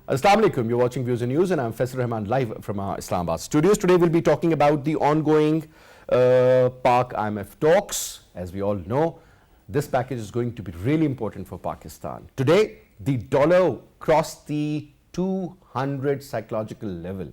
Assalamu alaikum, you're watching Views and News and I'm Faisal Rehman live from our Islamabad studios. Today we'll be talking about the ongoing Pak IMF talks. As we all know, this package is going to be really important for Pakistan. Today, the dollar crossed the 200 psychological level,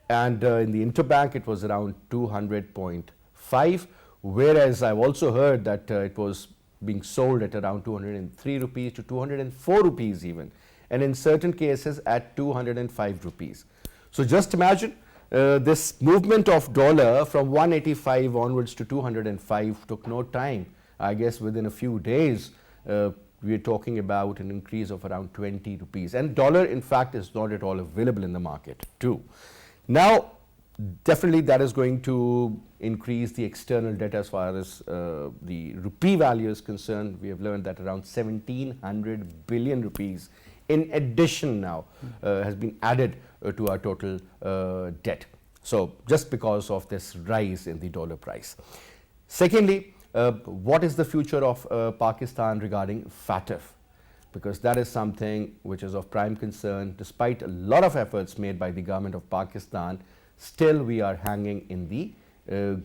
and in the interbank it was around 200.5, whereas I've also heard that it was being sold at around 203 rupees to 204 rupees even, and in certain cases at 205 rupees. So just imagine this movement of dollar from 185 onwards to 205 took no time. I guess within a few days we're talking about an increase of around 20 rupees, and dollar in fact is not at all available in the market too. Now definitely that is going to increase the external debt as far as the rupee value is concerned. We have learned that around 1700 billion rupees in addition now has been added to our total debt. So just because of this rise in the dollar price. Secondly, what is the future of Pakistan regarding FATF? Because that is something which is of prime concern. Despite a lot of efforts made by the government of Pakistan, still we are hanging in the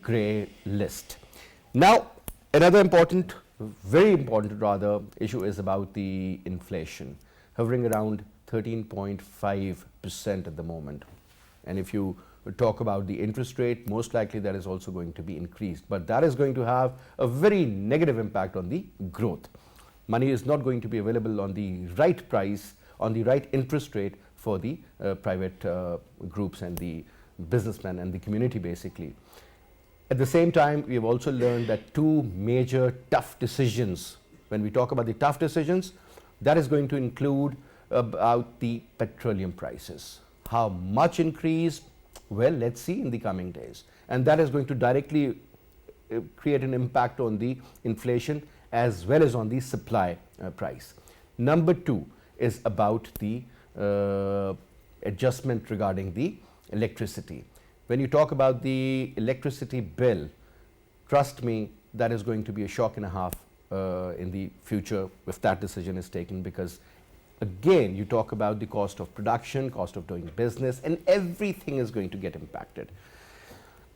grey list. Now, another important, very important rather, issue is about the inflation, hovering around 13.5% at the moment. And if you talk about the interest rate, most likely that is also going to be increased, but that is going to have a very negative impact on the growth. Money is not going to be available on the right price, on the right interest rate for the private groups and the businessmen and the community basically. At the same time, we have also learned that two major tough decisions, when we talk about the tough decisions, that is going to include about the petroleum prices. How much increase? Well, let's see in the coming days, and that is going to directly create an impact on the inflation as well as on the supply price. Number two is about the adjustment regarding the electricity. When you talk about the electricity bill, trust me, that is going to be a shock and a half in the future if that decision is taken, because again you talk about the cost of production, cost of doing business, and everything is going to get impacted.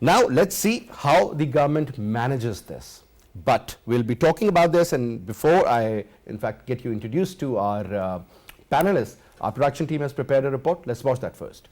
Now let's see how the government manages this, but we'll be talking about this. And before I in fact get you introduced to our panelists, our production team has prepared a report. Let's watch that first.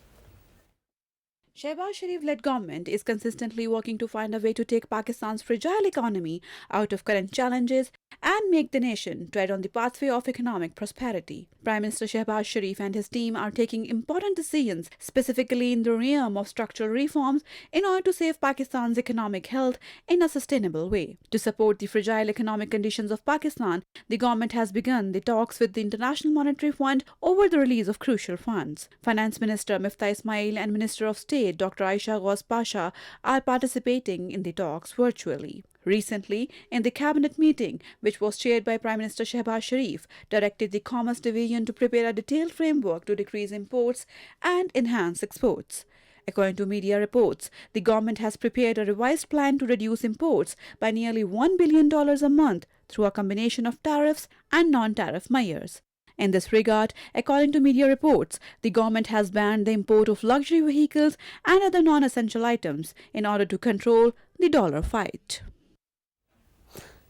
Shehbaz Sharif-led government is consistently working to find a way to take Pakistan's fragile economy out of current challenges and make the nation tread on the pathway of economic prosperity. Prime Minister Shehbaz Sharif and his team are taking important decisions, specifically in the realm of structural reforms, in order to save Pakistan's economic health in a sustainable way. To support the fragile economic conditions of Pakistan, the government has begun the talks with the International Monetary Fund over the release of crucial funds. Finance Minister Miftah Ismail and Minister of State Dr. Aisha Ghaus Pasha are participating in the talks virtually. Recently, in the cabinet meeting, which was chaired by Prime Minister Shehbaz Sharif, directed the Commerce Division to prepare a detailed framework to decrease imports and enhance exports. According to media reports, the government has prepared a revised plan to reduce imports by nearly $1 billion a month through a combination of tariffs and non-tariff measures. In this regard, according to media reports, the government has banned the import of luxury vehicles and other non-essential items in order to control the dollar fight.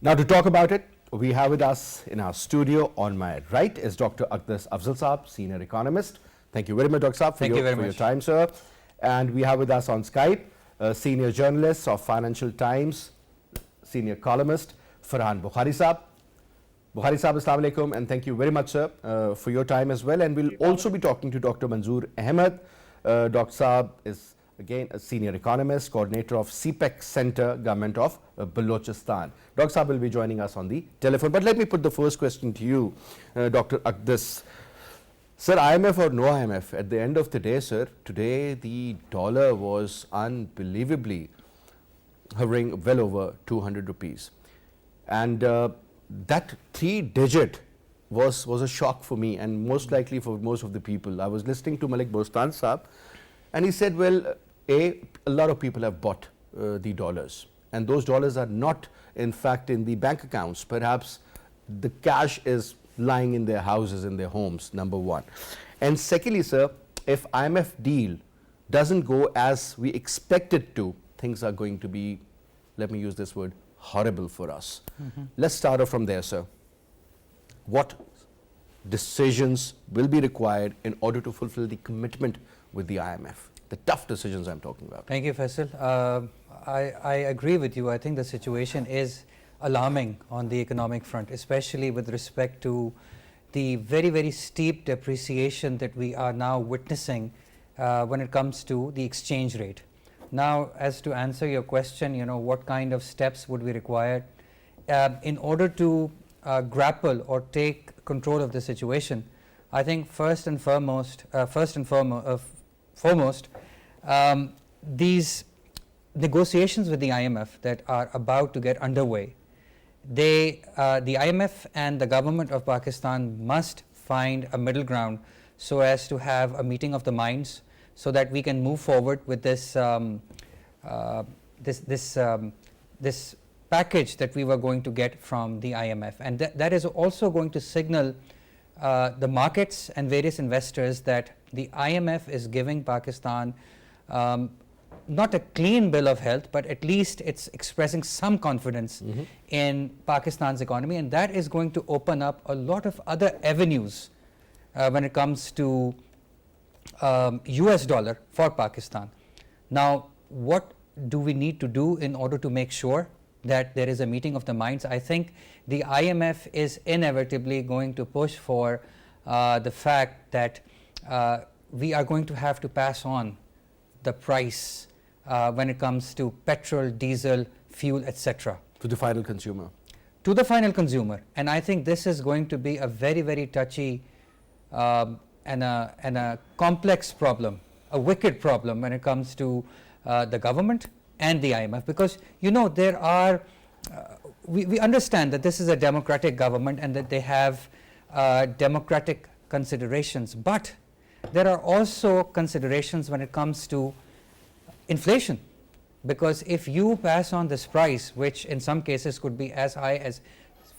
Now to talk about it, we have with us in our studio on my right is Dr. Aqdas Afzal Saab, Senior Economist. Thank you very much, Dr. Saab, for your time, sir. And we have with us on Skype Senior Journalist of Financial Times, Senior Columnist, Farhan Bokhari Saab. Bokhari Saab, Assalamu alaikum, and thank you very much, sir, for your time as well. And we'll also be talking to Dr. Manzoor Ahmed. Dr. Saab is again a Senior Economist, Coordinator of CPEC Center, Government of Balochistan. Dr. Saab will be joining us on the telephone. But let me put the first question to you, Dr. Aqdas. Sir, IMF or no IMF, at the end of the day, sir, today the dollar was unbelievably hovering well over 200 rupees. And that three-digit was a shock for me and most likely for most of the people. I was listening to Malik Bostan Saab, and he said, well, a lot of people have bought the dollars, and those dollars are not in fact in the bank accounts. Perhaps the cash is lying in their houses, in their homes, number one. And secondly, sir, if IMF deal doesn't go as we expect it to, things are going to be, let me use this word, horrible for us. Let's start off from there, sir. What decisions will be required in order to fulfill the commitment with the IMF? The tough decisions I'm talking about. Thank you, Faisal. I agree with you. I think the situation is alarming on the economic front, especially with respect to the very, very steep depreciation that we are now witnessing when it comes to the exchange rate. Now, as to answer your question, what kind of steps would be required in order to grapple or take control of the situation? I think first and foremost, these negotiations with the IMF that are about to get underway, the IMF and the government of Pakistan must find a middle ground so as to have a meeting of the minds, so that we can move forward with this this package that we were going to get from the IMF, and that is also going to signal the markets and various investors that the IMF is giving Pakistan not a clean bill of health, but at least it's expressing some confidence in Pakistan's economy, and that is going to open up a lot of other avenues when it comes to US dollar for Pakistan. Now, what do we need to do in order to make sure that there is a meeting of the minds? I think the IMF is inevitably going to push for the fact that we are going to have to pass on the price when it comes to petrol, diesel, fuel, etc. To the final consumer. To the final consumer. And I think this is going to be a very, very touchy and a complex problem, a wicked problem when it comes to the government and the IMF, because there are we understand that this is a democratic government and that they have democratic considerations, but there are also considerations when it comes to inflation, because if you pass on this price, which in some cases could be as high as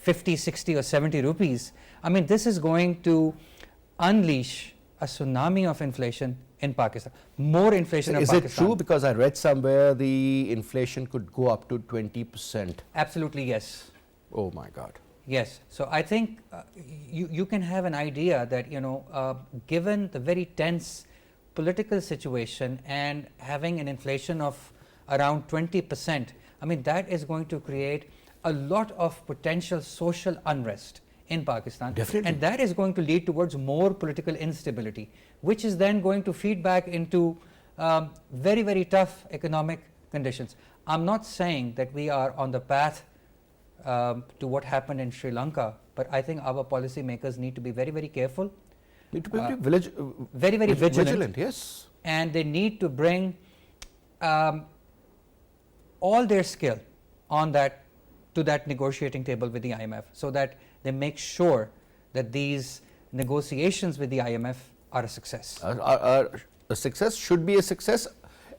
50, 60 or 70 rupees, I mean, this is going to unleash a tsunami of inflation in Pakistan, more inflation in Pakistan. Is it true? Because I read somewhere the inflation could go up to 20%. Absolutely, yes. Oh my God. Yes. So I think you can have an idea that, given the very tense political situation and having an inflation of around 20%, I mean, that is going to create a lot of potential social unrest in Pakistan. Definitely. And that is going to lead towards more political instability, which is then going to feed back into very, very tough economic conditions. I'm not saying that we are on the path to what happened in Sri Lanka, but I think our policymakers need to be very, very careful. Need to be very, very vigilant. Yes. And they need to bring all their skill on to that negotiating table with the IMF, so that they make sure that these negotiations with the IMF are a success. A success should be a success.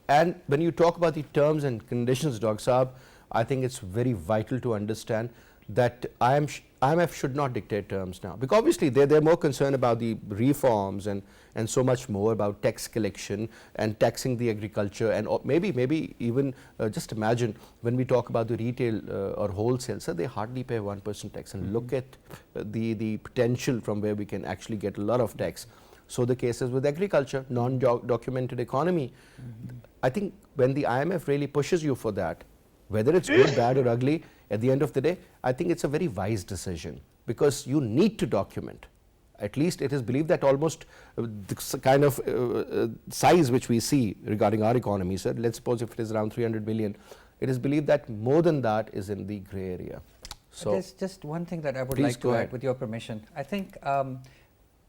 And when you talk about the terms and conditions, Dr. Saab, I think it's very vital to understand that IMF should not dictate terms now, because obviously they're more concerned about the reforms and so much more about tax collection and taxing the agriculture, and maybe even just imagine when we talk about the retail or wholesale, so they hardly pay 1% tax, and look at the potential from where we can actually get a lot of tax. So the cases with agriculture, non-documented economy, I think when the IMF really pushes you for that, whether it's good, bad or ugly, at the end of the day, I think it's a very wise decision, because you need to document. At least it is believed that almost the kind of size which we see regarding our economy, so let's suppose if it is around 300 billion, it is believed that more than that is in the grey area. So there's just one thing that I would like to add, with your permission. I think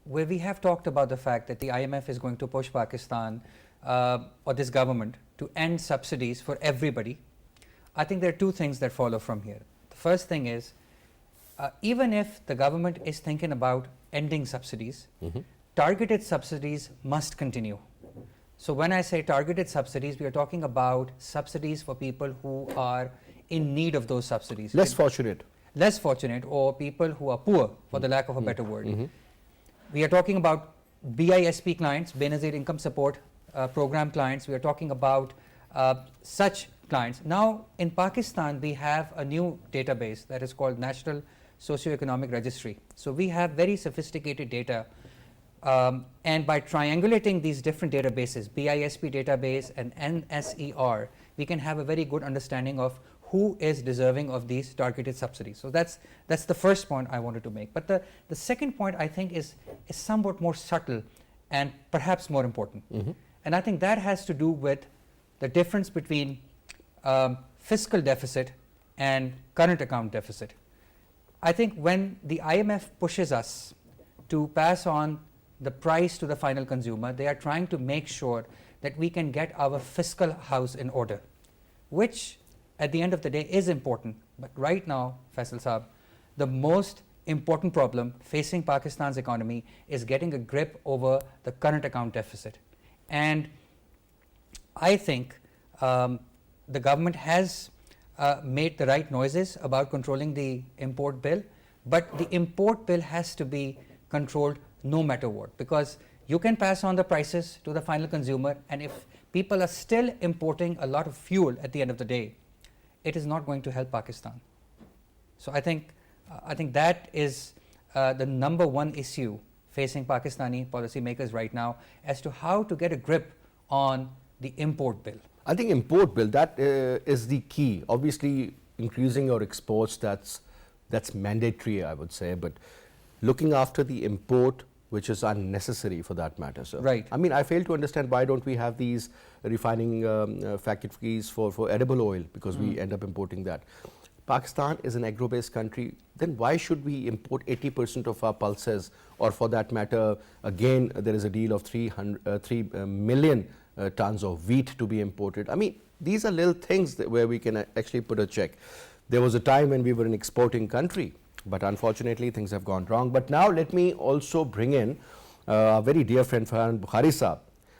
where we have talked about the fact that the IMF is going to push Pakistan or this government to end subsidies for everybody, I think there are two things that follow from here. The first thing is, even if the government is thinking about ending subsidies, targeted subsidies must continue. So when I say targeted subsidies, we are talking about subsidies for people who are in need of those subsidies. Less fortunate, or people who are poor, for the lack of a better word. We are talking about BISP clients, Benazir Income Support Program clients. We are talking about such clients. Now, in Pakistan, we have a new database that is called National Socioeconomic Registry. So we have very sophisticated data, and by triangulating these different databases, BISP database and NSER, we can have a very good understanding of who is deserving of these targeted subsidies. So that's the first point I wanted to make. But the second point, I think, is somewhat more subtle and perhaps more important. And I think that has to do with the difference between fiscal deficit and current account deficit. I think when the IMF pushes us to pass on the price to the final consumer, they are trying to make sure that we can get our fiscal house in order, which at the end of the day is important. But right now, Faisal Saab, the most important problem facing Pakistan's economy is getting a grip over the current account deficit. And I think the government has made the right noises about controlling the import bill, but the import bill has to be controlled no matter what, because you can pass on the prices to the final consumer, and if people are still importing a lot of fuel at the end of the day, it is not going to help Pakistan. So I think that is the number one issue facing Pakistani policymakers right now, as to how to get a grip on the import bill. I think import bill, that is the key. Obviously, increasing your exports, that's mandatory, I would say, but looking after the import, which is unnecessary for that matter, sir. Right. I mean, I fail to understand why don't we have these refining factories for edible oil, because we end up importing that. Pakistan is an agro-based country, then why should we import 80% of our pulses, or for that matter, again, there is a deal of 3 million tons of wheat to be imported. I mean, these are little things where we can actually put a check. There was a time when we were an exporting country, but unfortunately things have gone wrong. But now let me also bring in a very dear friend, Farhan Bokhari Saab.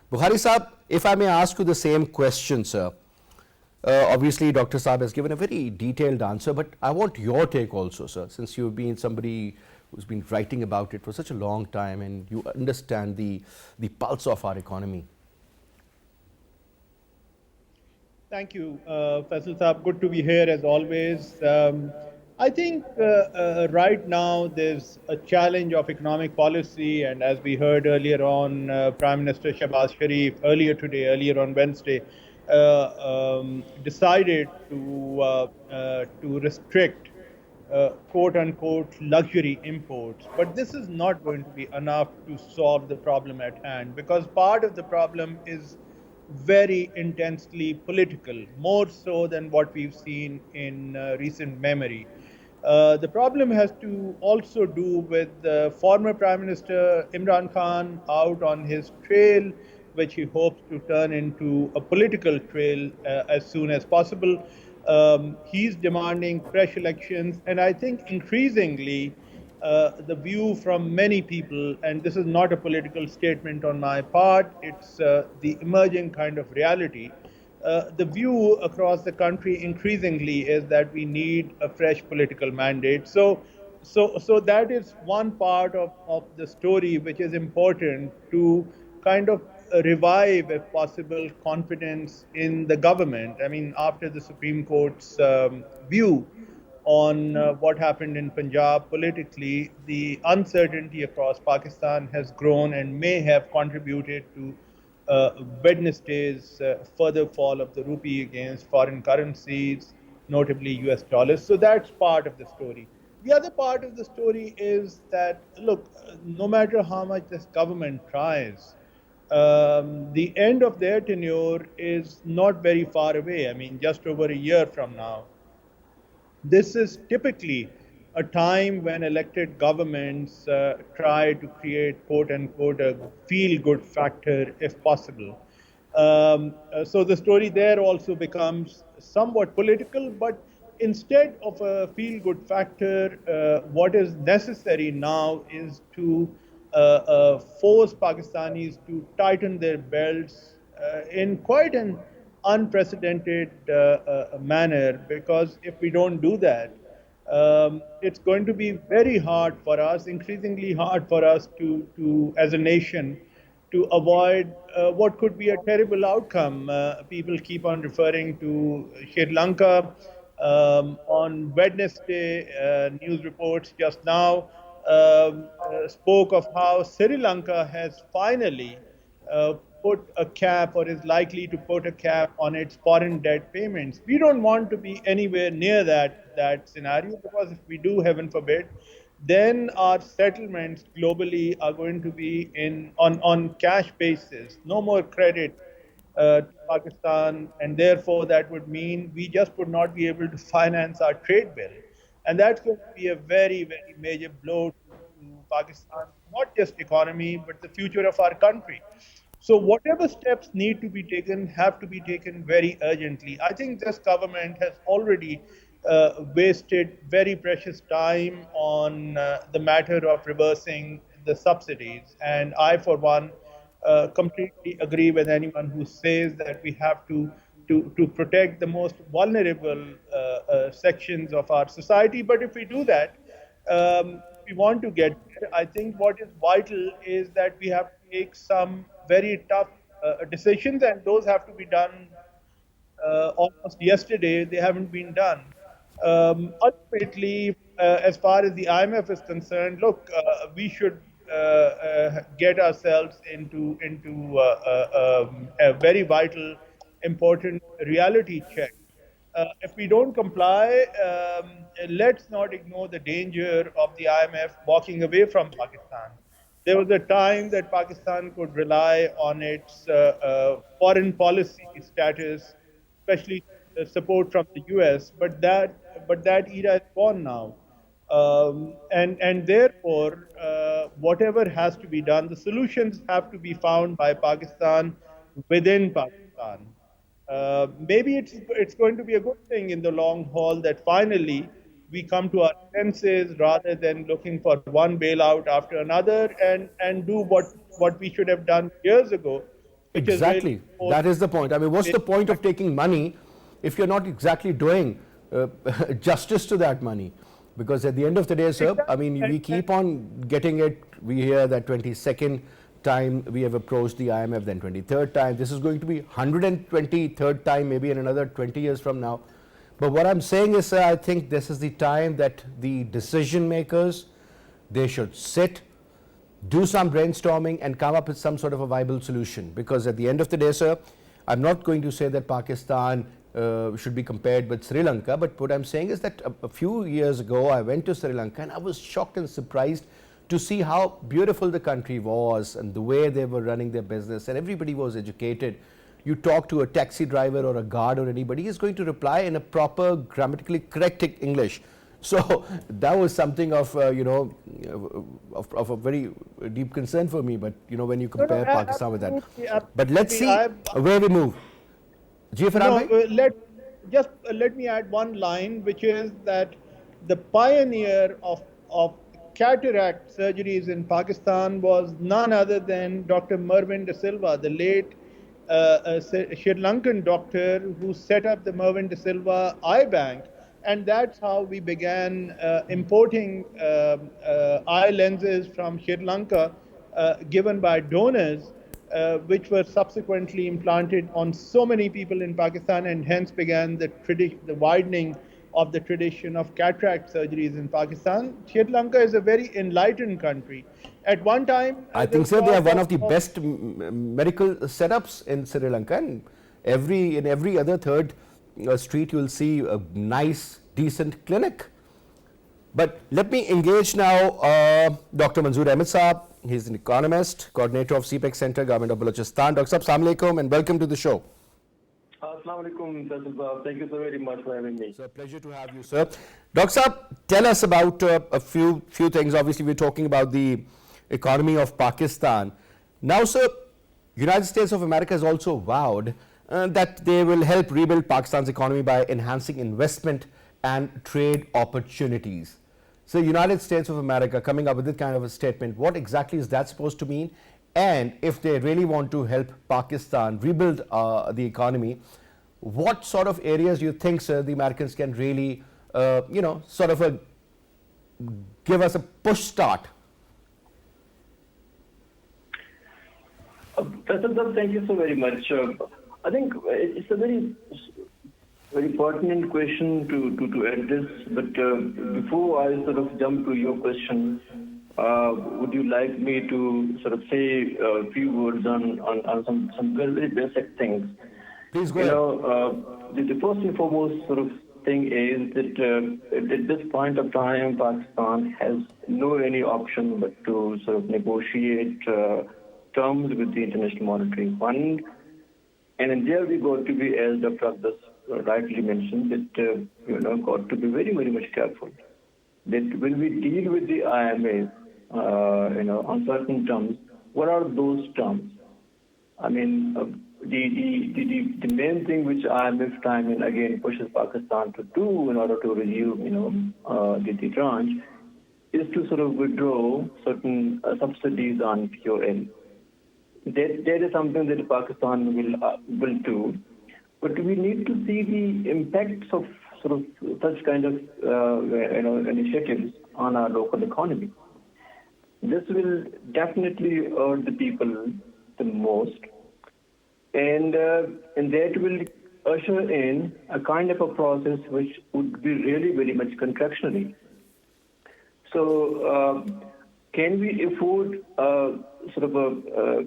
Bokhari Saab, if I may ask you the same question, sir. Obviously, Dr. Saab has given a very detailed answer, but I want your take also, sir, since you've been somebody who's been writing about it for such a long time and you understand the pulse of our economy. Thank you, Faisal Saab. Good to be here as always. I think right now there's a challenge of economic policy, and as we heard earlier on, Prime Minister Shehbaz Sharif earlier on Wednesday, decided to restrict quote-unquote luxury imports. But this is not going to be enough to solve the problem at hand, because part of the problem is very intensely political, more so than what we've seen in recent memory. The problem has to also do with former Prime Minister Imran Khan out on his trail, which he hopes to turn into a political trail as soon as possible. He's demanding fresh elections, and I think increasingly the view from many people, and this is not a political statement on my part, it's the emerging kind of reality. The view across the country increasingly is that we need a fresh political mandate. So that is one part of the story which is important to kind of revive, if possible, confidence in the government. I mean, after the Supreme Court's view on what happened in Punjab politically, the uncertainty across Pakistan has grown and may have contributed to Wednesday's further fall of the rupee against foreign currencies, notably US dollars. So that's part of the story. The other part of the story is that, look, no matter how much this government tries, the end of their tenure is not very far away. I mean, just over a year from now. This is typically a time when elected governments try to create, quote unquote, a feel-good factor if possible. So the story there also becomes somewhat political, but instead of a feel-good factor, what is necessary now is to force Pakistanis to tighten their belts in quite an unprecedented manner, because if we don't do that, it's going to be very hard for us, increasingly hard for us to as a nation, to avoid what could be a terrible outcome. People keep on referring to Sri Lanka. On Wednesday, news reports just now spoke of how Sri Lanka has finally uh, put a cap, or is likely to put a cap on its foreign debt payments. We don't want to be anywhere near that scenario, because if we do, heaven forbid, then our settlements globally are going to be on cash basis, no more credit to Pakistan, and therefore that would mean we just would not be able to finance our trade bill. And that's going to be a very, very major blow to Pakistan's not just economy, but the future of our country. So whatever steps need to be taken have to be taken very urgently. I think this government has already wasted very precious time on the matter of reversing the subsidies. And I, for one, completely agree with anyone who says that we have to protect the most vulnerable sections of our society. But if we do that, if we want to get there, I think what is vital is that we have to take some very tough decisions, and those have to be done almost yesterday. They haven't been done. Ultimately, as far as the IMF is concerned, look, we should get ourselves into a very vital, important reality check. If we don't comply, let's not ignore the danger of the IMF walking away from Pakistan. There was a time that Pakistan could rely on its foreign policy status, especially support from the US, but that era is gone now. And therefore, whatever has to be done, the solutions have to be found by Pakistan within Pakistan. Maybe it's going to be a good thing in the long haul that finally we come to our senses, rather than looking for one bailout after another, and do what we should have done years ago, which is really Exactly. That is the point. I mean, what's the point of taking money if you're not exactly doing justice to that money? Because at the end of the day, sir, I mean, we keep on getting it. We hear that 22nd time we have approached the IMF, then 23rd time. This is going to be 123rd time, maybe in another 20 years from now. But what I'm saying is, sir, I think this is the time that the decision makers, they should sit, do some brainstorming and come up with some sort of a viable solution. Because at the end of the day, sir, I'm not going to say that Pakistan should be compared with Sri Lanka, but what I'm saying is that a few years ago I went to Sri Lanka and I was shocked and surprised to see how beautiful the country was and the way they were running their business, and everybody was educated. You talk to a taxi driver or a guard or anybody, he's going to reply in a proper grammatically correct English. So that was something of of a very deep concern for me. But when you compare Pakistan with that, but let's see where we move. Ji Farhan bhai? Let me add one line, which is that the pioneer of cataract surgeries in Pakistan was none other than Dr. Mervyn De Silva, the late Sri Lankan doctor who set up the Mervyn De Silva Eye Bank. And that's how we began importing eye lenses from Sri Lanka, given by donors, which were subsequently implanted on so many people in Pakistan, and hence began the widening of the tradition of cataract surgeries in Pakistan. Sri Lanka is a very enlightened country. At one time, I think, sir, they have one of the best medical setups in Sri Lanka, and in every other third street you will see a nice, decent clinic. But let me engage now Dr. Manzoor Ahmed Saab. He's an economist, coordinator of CPEC Center, Government of Balochistan. Dr. Saab, Assalamu alaikum and welcome to the show. Assalamu alaikum. Thank you so very much for having me. It's a pleasure to have you, sir. Dr. Saab, tell us about a few things. Obviously, we're talking about the economy of Pakistan. Now, sir, United States of America has also vowed that they will help rebuild Pakistan's economy by enhancing investment and trade opportunities. So United States of America coming up with this kind of a statement, what exactly is that supposed to mean? And if they really want to help Pakistan rebuild the economy, what sort of areas do you think, sir, the Americans can really sort of give us a push start? Faisal, thank you so very much. I think it's a very pertinent question to address. But before I sort of jump to your question, would you like me to sort of say a few words on some very basic things? Please go ahead. The first and foremost sort of thing is that at this point of time, Pakistan has no any option but to sort of negotiate terms with the International Monetary Fund. And in there we got to be, as Dr. Aqdas rightly mentioned, that got to be very, very much careful. That when we deal with the IMF, on certain terms, what are those terms? I mean, the main thing which IMF time and again pushes Pakistan to do in order to resume, the tranche, is to sort of withdraw certain subsidies on fuel. That is something that Pakistan will do, but we need to see the impacts of sort of such kind of initiatives on our local economy. This will definitely hurt the people the most, and that will usher in a kind of a process which would be really very much contractionary. So, can we afford sort of a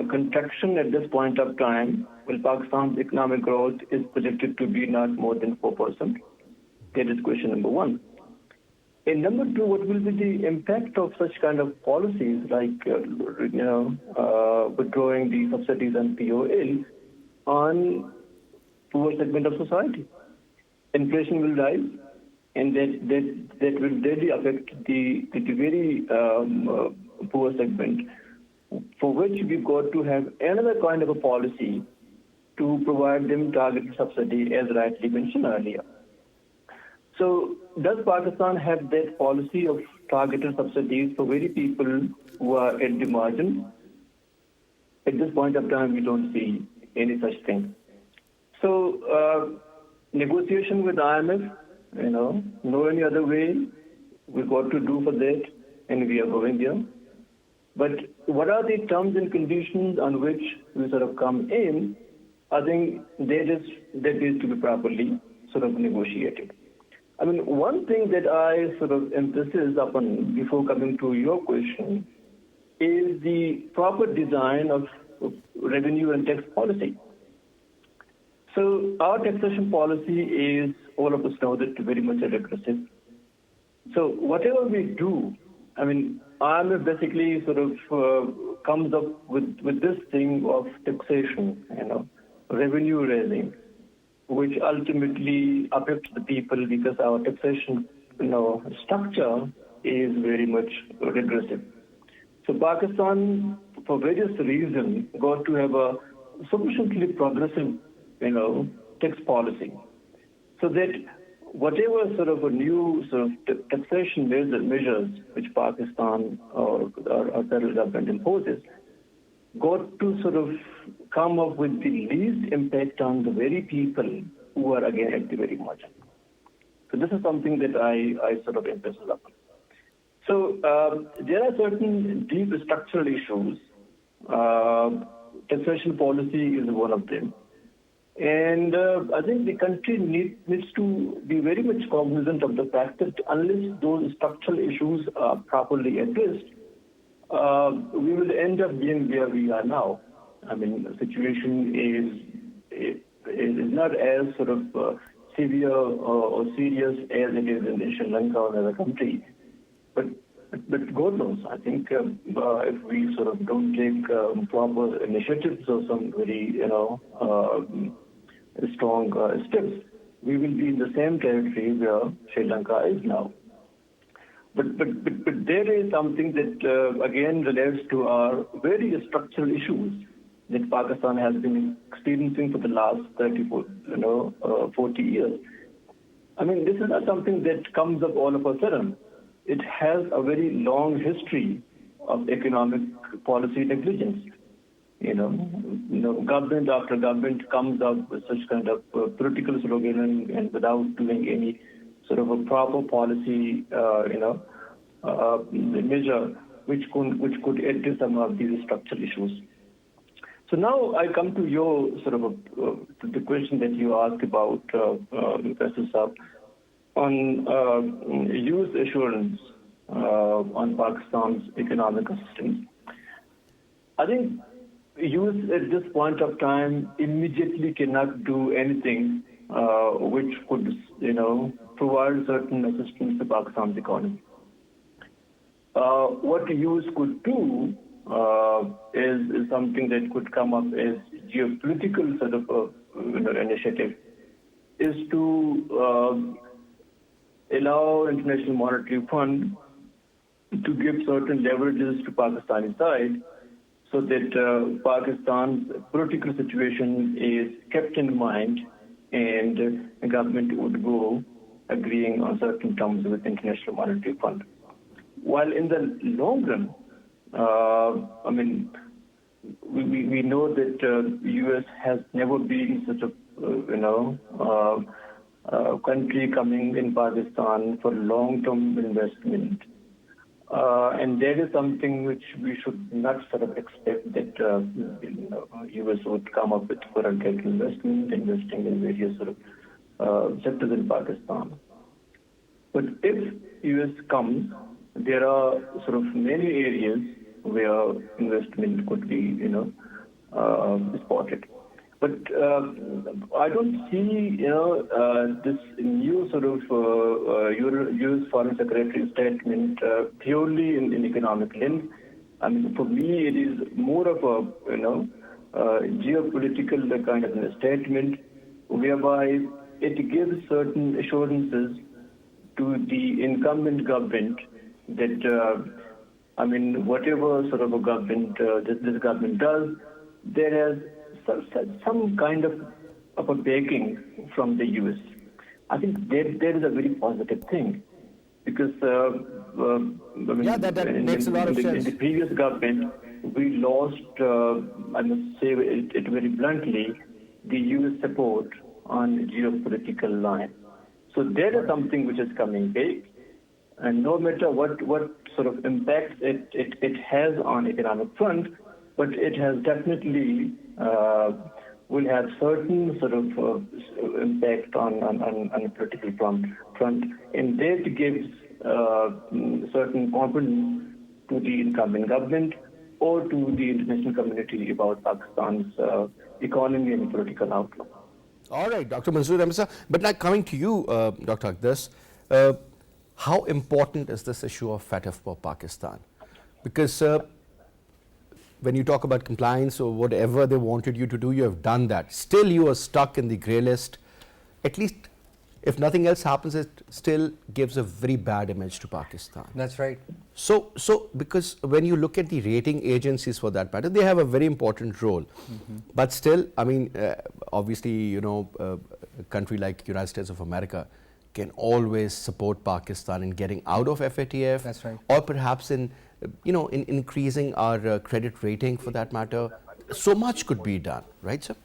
contraction at this point of time? Well, Pakistan's economic growth is projected to be not more than 4%. That is question number one. And number two, what will be the impact of such kind of policies like withdrawing the subsidies on POL on poor segment of society? Inflation will rise, and that will really affect the very poor segment, for which we've got to have another kind of a policy to provide them targeted subsidy, as rightly mentioned earlier. So, does Pakistan have that policy of targeted subsidies for very people who are at the margin? At this point of time, we don't see any such thing. So, negotiation with IMF, no any other way. We've got to do for that, and we are going there. But what are the terms and conditions on which we sort of come in? I think that needs to be properly sort of negotiated. I mean, one thing that I sort of emphasize upon before coming to your question is the proper design of revenue and tax policy. So our taxation policy is, all of us know that, very much regressive. So whatever we do, I mean, IMF basically sort of comes up with this thing of taxation, revenue raising, which ultimately affects the people because our taxation, structure is very much regressive. So Pakistan, for various reasons, got to have a sufficiently progressive, tax policy, so that whatever sort of a new sort of taxation measures which Pakistan or federal government imposes, got to sort of come up with the least impact on the very people who are again at the very margin. So this is something that I sort of emphasize upon. So there are certain deep structural issues. Taxation policy is one of them. And I think the country needs to be very much cognizant of the fact that unless those structural issues are properly addressed, we will end up being where we are now. I mean, the situation is not as sort of severe or serious as it is in Sri Lanka or another country. But God knows, I think if we sort of don't take proper initiatives or some very, strong steps, we will be in the same territory where Sri Lanka is now. But there is something that again relates to our various structural issues that Pakistan has been experiencing for the last 40 years. I mean, this is not something that comes up all of a sudden. It has a very long history of economic policy negligence. Government after government comes out with such kind of political slogan and without doing any sort of a proper policy, measure which could address some of these structural issues. So now I come to your sort of the question that you asked about, Faisal, on use assurance on Pakistan's economic assistance. I think use at this point of time immediately cannot do anything which could, provide certain assistance to Pakistan's economy. What use could do is something that could come up as geopolitical sort of initiative, is to allow International Monetary Fund to give certain leverages to Pakistani side, so that Pakistan's political situation is kept in mind, and the government would go agreeing on certain terms with International Monetary Fund. While in the long run, we know that U.S. has never been such a country coming in Pakistan for long-term investment. And that is something which we should not sort of expect that U.S. would come up with for a direct investment, investing in various sort of sectors in Pakistan. But if U.S. comes, there are sort of many areas where investment could be, spotted. But I don't see, this new sort of U.S. Foreign Secretary statement purely in economic lens. I mean, for me, it is more of a, geopolitical kind of a statement, whereby it gives certain assurances to the incumbent government that, whatever sort of a government this government does, there is some kind of a backing from the U.S. I think that is a very positive thing, because that makes a lot of sense. In the previous government, we lost, I must say it very bluntly, the U.S. support on geopolitical line. So there is something which is coming back, and no matter what sort of impact it has on economic front, but it has definitely will have certain sort of impact on a political front, and that gives certain confidence to the incumbent government or to the international community about Pakistan's economy and political outlook. All right, Dr. Manzoor, but now coming to you, Dr. Aqdas, how important is this issue of FATF for Pakistan? Because when you talk about compliance or whatever they wanted you to do, you have done that. Still, you are stuck in the grey list. At least, if nothing else happens, it still gives a very bad image to Pakistan. That's right. So because when you look at the rating agencies for that matter, they have a very important role. But still, obviously, a country like United States of America can always support Pakistan in getting out of FATF. That's right. Or perhaps in increasing our credit rating for that matter. So much could be done, right, sir?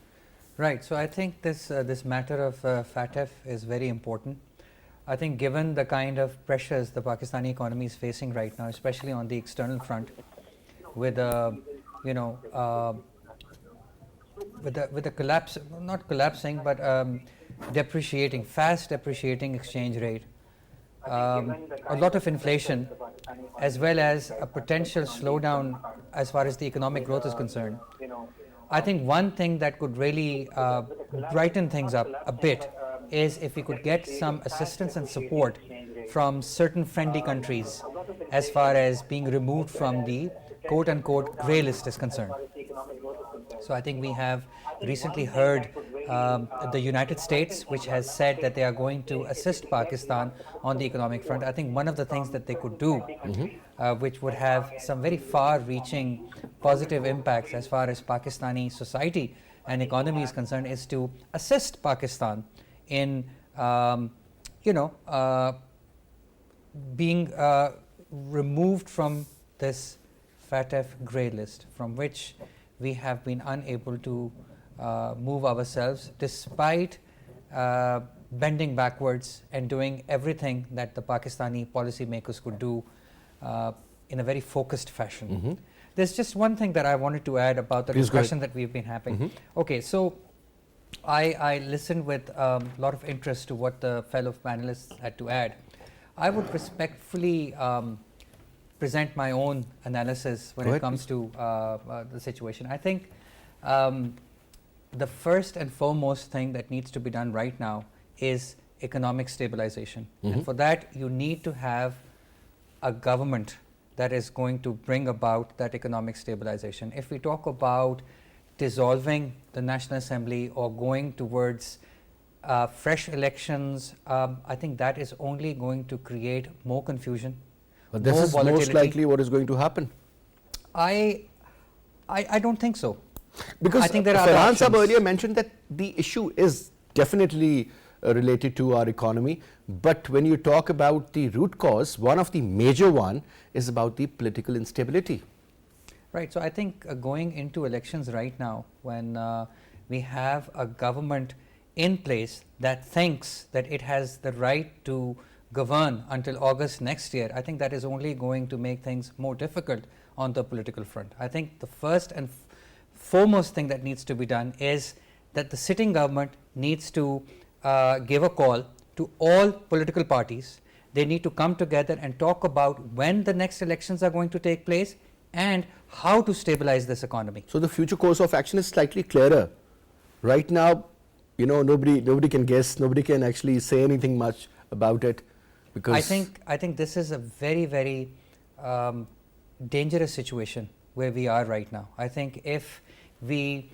Right. So I think this matter of FATF is very important. I think given the kind of pressures the Pakistani economy is facing right now, especially on the external front, with a collapse, not collapsing, but fast depreciating exchange rate, a lot of inflation, as well as a potential slowdown as far as the economic growth is concerned. I think one thing that could really brighten things up a bit is if we could get some assistance and support from certain friendly countries as far as being removed from the quote-unquote grey list is concerned. So I think we have recently heard the United States, which has said that they are going to assist Pakistan on the economic front. I think one of the things that they could do, which would have some very far-reaching positive impacts as far as Pakistani society and economy is concerned, is to assist Pakistan in, being removed from this FATF grey list, from which we have been unable to move ourselves, despite bending backwards and doing everything that the Pakistani policymakers could do in a very focused fashion. There's just one thing that I wanted to add about the discussion that we've been having. Okay, so I listened with a lot of interest to what the fellow panelists had to add. I would respectfully present my own analysis when it comes to the situation. I think the first and foremost thing that needs to be done right now is economic stabilization. And for that, you need to have a government that is going to bring about that economic stabilization. If we talk about dissolving the National Assembly or going towards fresh elections, I think that is only going to create more confusion. But this is most likely what is going to happen. I don't think so. Because I think there are Farhan Sahab earlier mentioned that the issue is definitely related to our economy, but when you talk about the root cause, one of the major one is about the political instability. Right. So I think going into elections right now, when we have a government in place that thinks that it has the right to govern until August next year, I think that is only going to make things more difficult on the political front. I think the first and foremost thing that needs to be done is that the sitting government needs to give a call to all political parties. They need to come together and talk about when the next elections are going to take place and how to stabilize this economy. So the future course of action is slightly clearer. Right now, you know, nobody can guess, nobody can actually say anything much about it, because I think this is a very, very dangerous situation where we are right now. I think if we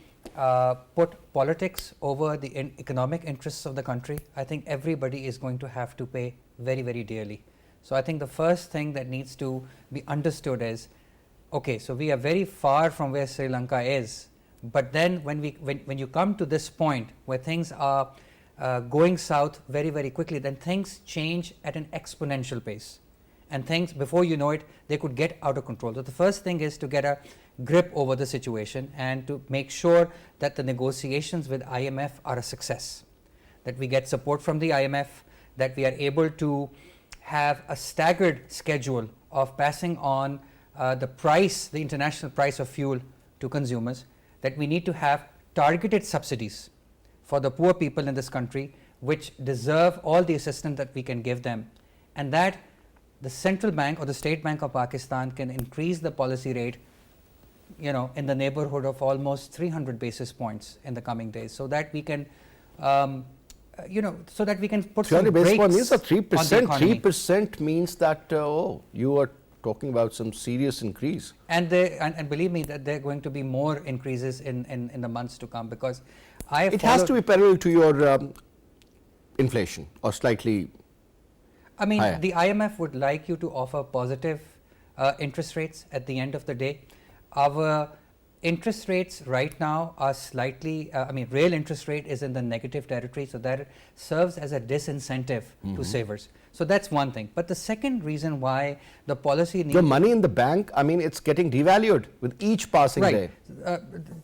put politics over the economic interests of the country, I think everybody is going to have to pay very, very dearly. So I think the first thing that needs to be understood is, okay, so we are very far from where Sri Lanka is, but then when you come to this point where things are going south very, very quickly, then things change at an exponential pace. And things, before you know it, they could get out of control. So the first thing is to get a grip over the situation and to make sure that the negotiations with IMF are a success, that we get support from the IMF, that we are able to have a staggered schedule of passing on the international price of fuel to consumers, that we need to have targeted subsidies for the poor people in this country which deserve all the assistance that we can give them, and that the central bank or the State Bank of Pakistan can increase the policy rate, you know, in the neighborhood of almost 300 basis points in the coming days, so that we can so that we can put some brakes on the economy. 3% means that you are talking about some serious increase. And believe me that there are going to be more increases in the months to come, because it has to be parallel to your inflation or slightly. I mean, higher. The IMF would like you to offer positive interest rates at the end of the day. Our interest rates right now are slightly, real interest rate is in the negative territory, so that serves as a disincentive to savers. So that's one thing. But the second reason why the policy needs... The money in the bank, I mean, it's getting devalued with each passing day.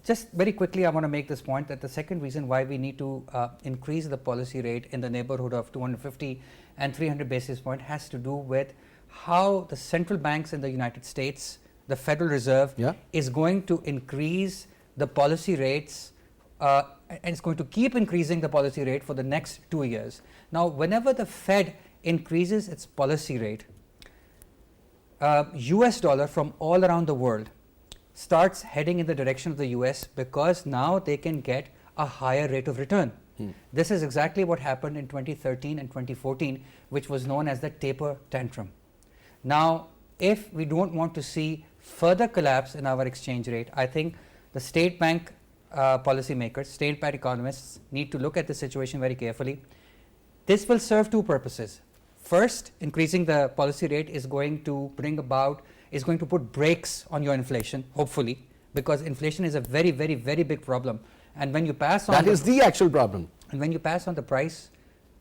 Just very quickly, I want to make this point that the second reason why we need to increase the policy rate in the neighborhood of 250 and 300 basis point has to do with how the central banks in the United States, the Federal Reserve, is going to increase the policy rates and it's going to keep increasing the policy rate for the next 2 years. Now, whenever the Fed increases its policy rate, US dollar from all around the world starts heading in the direction of the US, because now they can get a higher rate of return. This is exactly what happened in 2013 and 2014, which was known as the taper tantrum. Now, if we don't want to see further collapse in our exchange rate, I think the state bank policymakers, state bank economists need to look at the situation very carefully. This will serve two purposes. First, increasing the policy rate is going to put brakes on your inflation, hopefully, because inflation is a very, very, very big problem. And when you pass on that is the actual problem. And when you pass on the price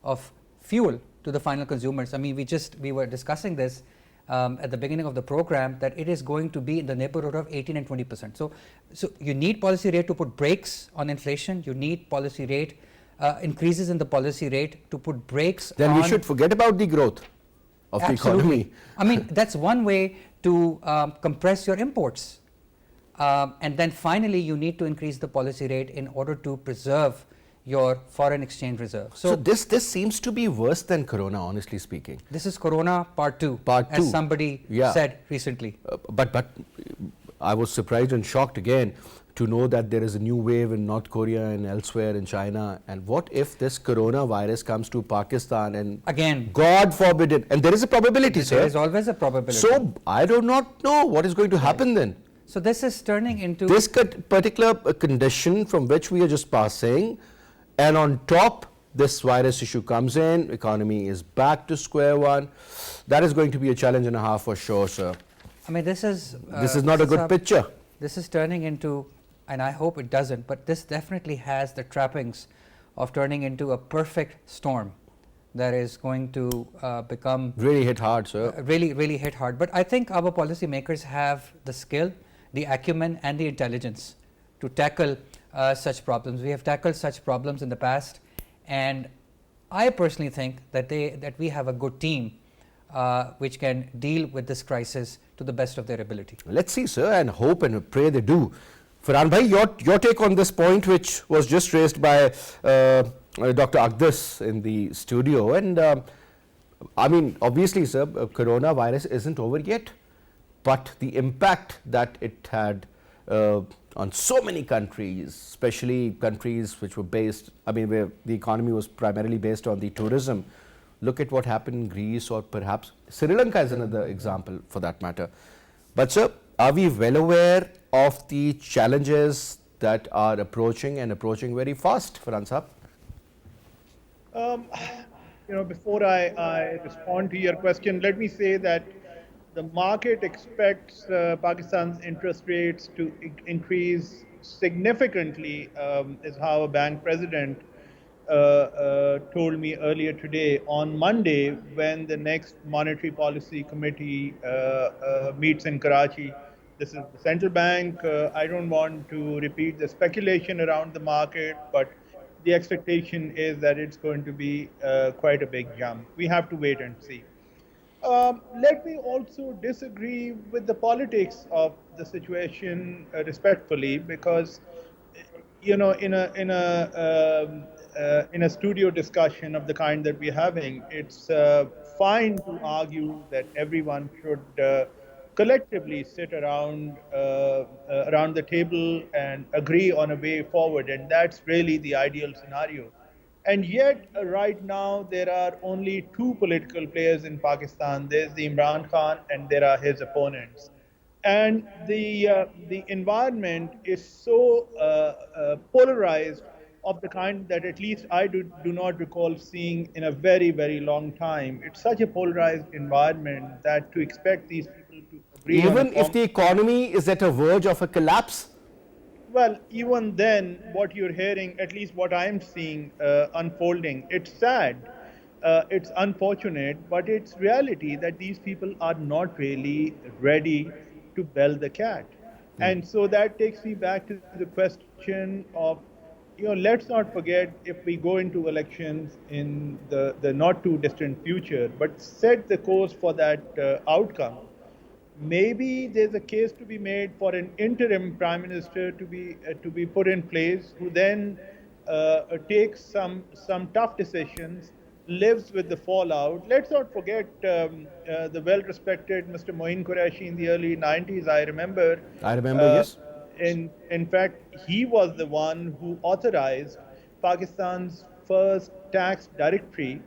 of fuel to the final consumers, I mean, we were discussing this at the beginning of the program, that it is going to be in the neighborhood of 18 and 20%. So you need policy rate to put brakes on inflation. You need policy rate increases in the policy rate to put brakes Then on. we should forget about the growth of the Absolutely. economy. I mean, that's one way to compress your imports. And then finally, you need to increase the policy rate in order to preserve your foreign exchange reserve. So this seems to be worse than Corona, honestly speaking. This is Corona part 2, Part as 2. somebody Yeah. said recently. But I was surprised and shocked again to know that there is a new wave in North Korea and elsewhere in China. And what if this coronavirus comes to Pakistan and Again, God forbid it, and there is a probability, sir. there is always a probability. So I do not know what is going to happen then. So this is turning into This particular condition from which we are just passing, and on top this virus issue comes in, economy is back to square one. That is going to be a challenge and a half for sure, sir. I mean, this is Not a good picture. This is turning into, and I hope it doesn't, but this definitely has the trappings of turning into a perfect storm that is going to become Really hit hard, sir. really hit hard. But I think our policymakers have the skill, the acumen and the intelligence to tackle such problems. We have tackled such problems in the past, and I personally think that we have a good team which can deal with this crisis to the best of their ability. Let's see, sir, and hope and pray they do. Farhan bhai, your take on this point, which was just raised by Dr. Aqdas in the studio, and I mean, obviously, sir, coronavirus isn't over yet, but the impact that it had on so many countries, especially countries which were based, I mean, where the economy was primarily based on the tourism. Look at what happened in Greece, or perhaps Sri Lanka is another example for that matter. But sir, are we well aware of the challenges that are approaching and approaching very fast, Farhan Sahab? Before I respond to your question, let me say that the market expects Pakistan's interest rates to increase significantly, is how a bank president told me earlier today. On Monday, when the next Monetary Policy Committee meets in Karachi. This is the central bank. I don't want to repeat the speculation around the market, but the expectation is that it's going to be quite a big jump. We have to wait and see. Let me also disagree with the politics of the situation respectfully, because in a studio discussion of the kind that we're having, it's fine to argue that everyone should collectively sit around the table and agree on a way forward, and that's really the ideal scenario. And yet, right now, there are only two political players in Pakistan. There's the Imran Khan, and there are his opponents. And the environment is so polarized, of the kind that at least I do not recall seeing in a very, very long time. It's such a polarized environment that to expect these people to agree even if the economy is at a verge of a collapse. Well, even then, what you're hearing, at least what I'm seeing unfolding, it's sad, it's unfortunate, but it's reality that these people are not really ready to bell the cat. And so that takes me back to the question of, let's not forget, if we go into elections in the not too distant future, but set the course for that outcome. Maybe there's a case to be made for an interim prime minister to be put in place, who then takes some tough decisions, lives with the fallout. Let's not forget the well-respected Mr. Moin Qureshi in the early 90s. I remember, Yes. In fact, he was the one who authorized Pakistan's first tax directory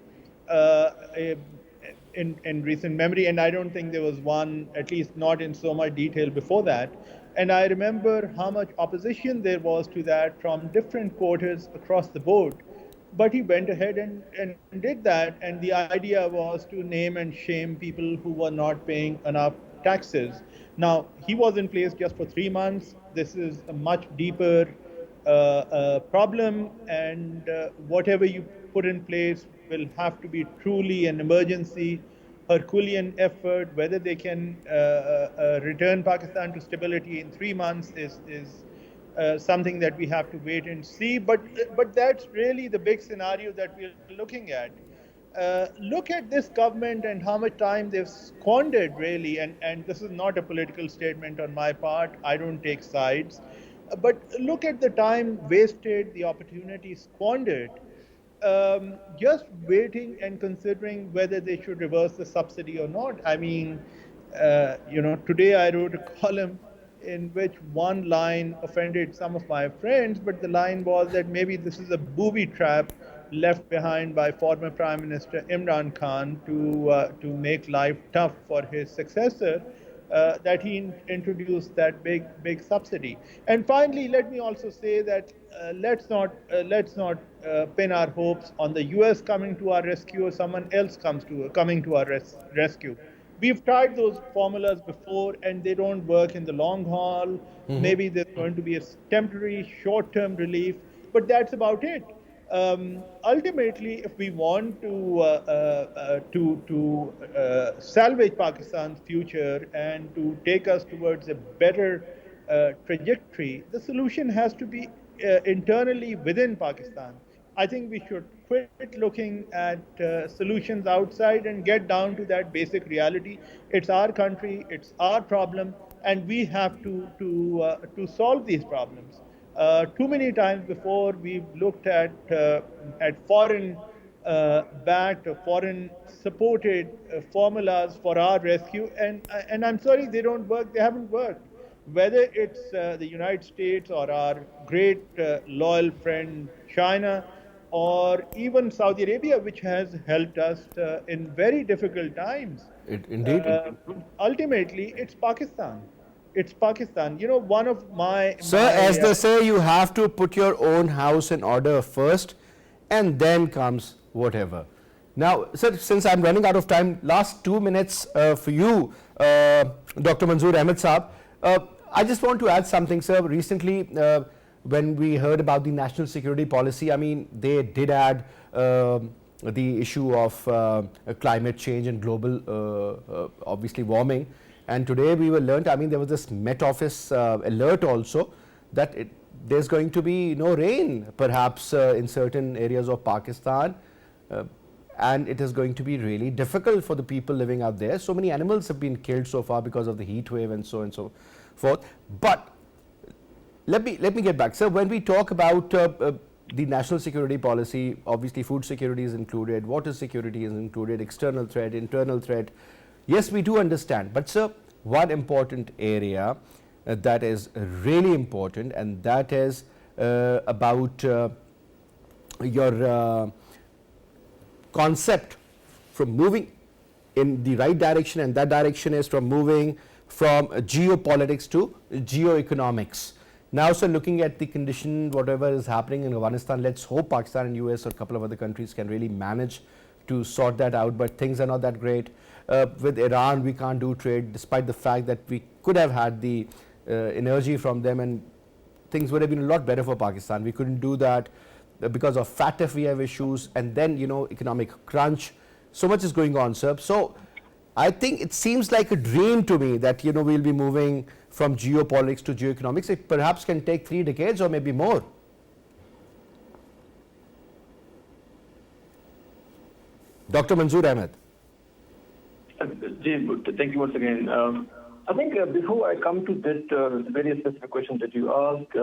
in recent memory, and I don't think there was one, at least not in so much detail before that. And I remember how much opposition there was to that from different quarters across the board. But he went ahead and did that, and the idea was to name and shame people who were not paying enough taxes. Now, he was in place just for 3 months. This is a much deeper problem, and whatever you put in place will have to be truly an emergency, Herculean effort. Whether they can return Pakistan to stability in 3 months is something that we have to wait and see. But that's really the big scenario that we're looking at. Look at this government and how much time they've squandered, really. And this is not a political statement on my part. I don't take sides. But look at the time wasted, the opportunity squandered, just waiting and considering whether they should reverse the subsidy or not. I mean, today I wrote a column in which one line offended some of my friends, but the line was that maybe this is a booby trap left behind by former Prime Minister Imran Khan to make life tough for his successor. That he introduced that big subsidy. And finally, let me also say that let's not pin our hopes on the U.S. coming to our rescue or someone else coming to our rescue. We've tried those formulas before, and they don't work in the long haul. Maybe there's going to be a temporary, short-term relief, but that's about it. Ultimately, if we want to salvage Pakistan's future and to take us towards a better trajectory, the solution has to be internally within Pakistan. I think we should quit looking at solutions outside and get down to that basic reality. It's our country, it's our problem, and we have to solve these problems. Too many times before we've looked at foreign backed or foreign supported formulas for our rescue, and I'm sorry, they don't work. They haven't worked. Whether it's the United States or our great loyal friend China, or even Saudi Arabia, which has helped us in very difficult times. Indeed. Ultimately, it's Pakistan. It's Pakistan. You know, one of Sir, as they say, you have to put your own house in order first, and then comes whatever. Now, sir, since I'm running out of time, last 2 minutes for you, Dr. Manzoor Ahmed Saab. I just want to add something, sir. Recently, when we heard about the national security policy, I mean, they did add the issue of climate change and global, obviously, warming. And today we were learnt, I mean, there was this Met Office alert also that there's going to be no rain, perhaps in certain areas of Pakistan. And it is going to be really difficult for the people living out there. So many animals have been killed so far because of the heat wave and so forth. But let me get back. So when we talk about the national security policy, obviously food security is included, water security is included, external threat, internal threat. Yes, we do understand. But sir, one important area that is really important, and that is about your concept from moving in the right direction, and that direction is from moving from geopolitics to geoeconomics. Now, sir, looking at the condition, whatever is happening in Afghanistan, let's hope Pakistan and US or a couple of other countries can really manage to sort that out, but things are not that great. With Iran, we can't do trade, despite the fact that we could have had the energy from them, and things would have been a lot better for Pakistan. We couldn't do that because of FATF we have issues, and then, you know, economic crunch. So much is going on, sir. So I think it seems like a dream to me that, you know, we'll be moving from geopolitics to geoeconomics. It perhaps can take 3 decades or maybe more. Dr. Manzoor Ahmed. Thank you once again. I think before I come to that very specific question that you asked,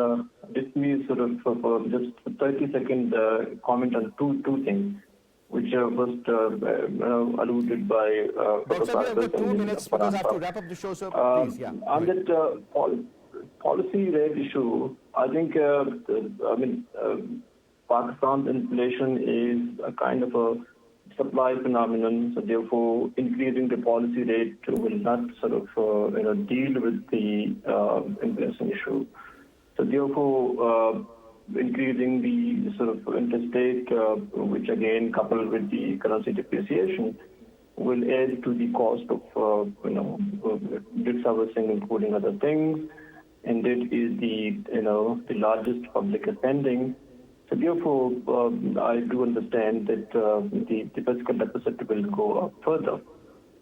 let me sort of for just a 30-second comment on two things, which are first alluded by Dr. Sir, we have 2 minutes because I have to wrap up the show, sir. Please, yeah. On that policy-led issue, I think, Pakistan's inflation is a kind of a supply phenomenon, so therefore increasing the policy rate will not sort of deal with the inflation issue. So therefore, increasing the sort of interest rate, which again coupled with the currency depreciation, will add to the cost of debt servicing, including other things, and that is the largest public spending. So therefore, I do understand that the fiscal deficit will go up further.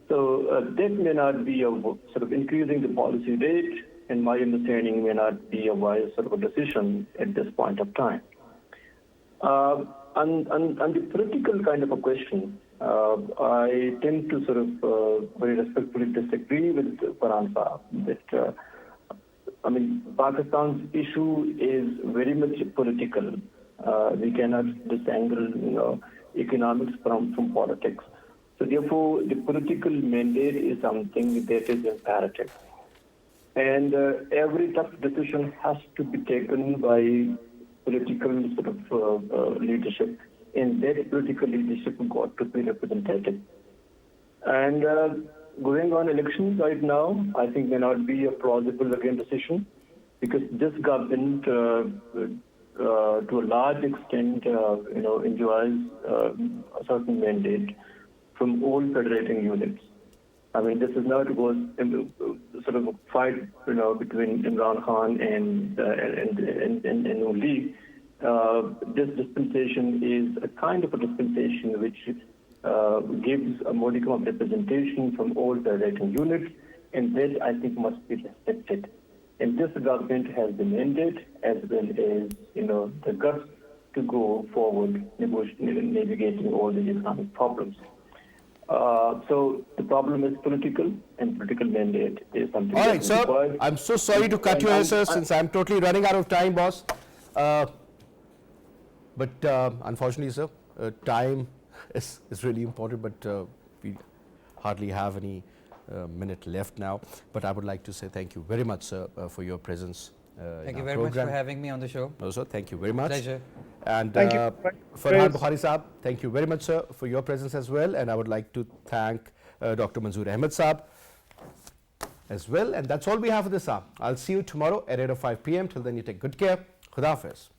So that may not be a sort of increasing the policy rate in my understanding, may not be a wise sort of a decision at this point of time. On the political kind of a question, I tend to sort of very respectfully disagree with Farhan Saab that, Pakistan's issue is very much political. We cannot disentangle, economics from politics. So therefore, the political mandate is something that is imperative. And every tough decision has to be taken by political sort of leadership, and that political leadership got to be representative. And going on elections right now, I think may not be a plausible again decision, because this government, to a large extent, enjoys a certain mandate from all federating units. This is not sort of a fight, between Imran Khan and Uli. This dispensation is a kind of a dispensation which gives a modicum of representation from all federating units, and that I think must be respected. And this government has the mandate as well as, the guts to go forward navigating all the economic problems. So the problem is political, and political mandate is something. All right, sir. I'm so sorry to cut you here, sir, since I'm totally running out of time, boss. But unfortunately, sir, time is really important, but we hardly have any minute left now. But I would like to say thank you very much, sir, for your presence. Thank you very much for having me on the show. No, sir, thank you very much. Pleasure. And Thank you. Farhan Bokhari Saab, thank you very much, sir, for your presence as well. And I would like to thank Dr. Manzoor Ahmed Saab as well. And that's all we have for this hour. I'll see you tomorrow at 8 or 5 p.m. Till then, you take good care. Khuda Hafiz.